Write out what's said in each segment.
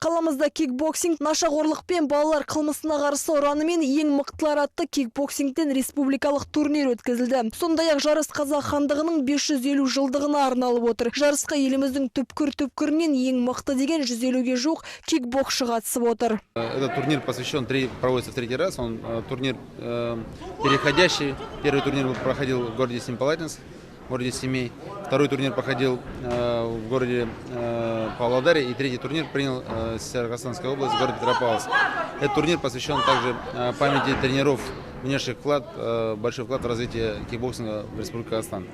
Қаламызда кикбоксинг нашақорлық пен балалар қылмысына қарсы ұранымен ең мықтылар атты кикбоксингтен республикалық турнир өткізілді. Сондай-ақ жарыс Қазақ хандығының 550 жылдығына арналып отыр. Жарысқа еліміздің түпкір-түпкірінен ең мықты деген 150-ге жуық кикбоксшы қатысып отыр. Этот турнир проводится в третий раз. Он турнир переходящий. Первый турнир проходил в городе Семипалатинск, в городе Семей. Второй турнир проходил в городе Павлодаре. И третий турнир принял Северо-Казахстанская область, город Петропавловск. Этот турнир посвящен также памяти тренеров, внесших большой вклад в развитие кикбоксинга в Республике Казахстан.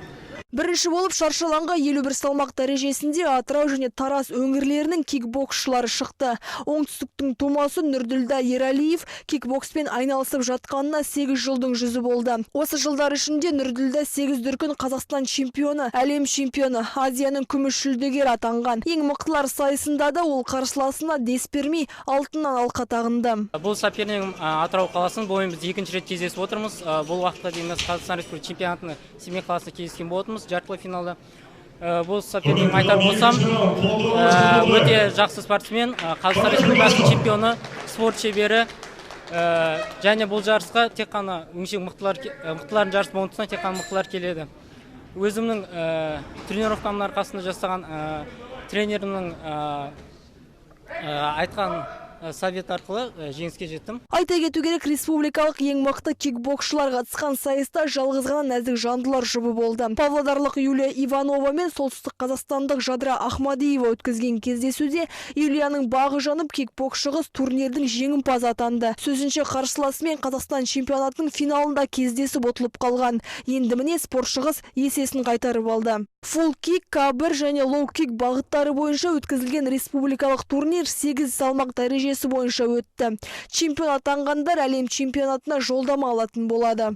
Бірінші болып шаршаланға 51 салмақ дәрежесінде Атырау және Тараз өңірлерінің кикбоксшылары шықты. Оңтүстіктің тумасы Нұрділда Ералиев кикбокспен айналысып жатқанына 8 жылдың жүзі болды. Осы жылдар ішінде Нұрділда 8 дүркін Қазақстан чемпионы, әлем чемпионы, Азияның күміс жүлдегері атанған. Ең мықтылар сайысында да ол қарсыласына дес бермей алтыннан алқа тағынды. Бұл сопернигім Атырау қаласының бойын біз екінші рет кездесіп отырмыз. Бұл уақытта дейін Қазақстан Республикасы чемпионатының Семей қаласында кездескен болатынбыз. Жартылай финалда бұл сопернигім айтар болсам, өте жақсы спортсмен, Қазақстан Республикасының чемпионы, спорт шебері, және бұл жарысқа тек қана мықтылардың жарысы болғандықтан тек қана мықтылар келеді. Өзімнің тренировкамның арқасында жасаған тренерімнің айтқан совет арқылы жеңіске жеттім. Айта кету керек, республикалық ең мықты кикбоксшылар қатысқан сайыста жалғыз ғана нәзік жандылар жұбы болды. Павлодарлық Юлия Иванова мен солтүстік қазақстандық Жадыра Ахмадиева өткізген кездесуде Юлияның бағы жанып, кикбоксшы қыз турнирдің жеңімпазы атанды. Сөзінше қарсыласымен Қазақстан чемпионатының финалында кездесіп ұтылып қалған. Енді міне спортшы қыз есесін қайтарып алды. Фулл кик, К1 және лоу кик бағыттары бойынша өткізілген республикалық турнир 8 салмақ дәрежесі бойынша өтті. Чемпион атанғандар әлем чемпионатына жолдама алатын болады.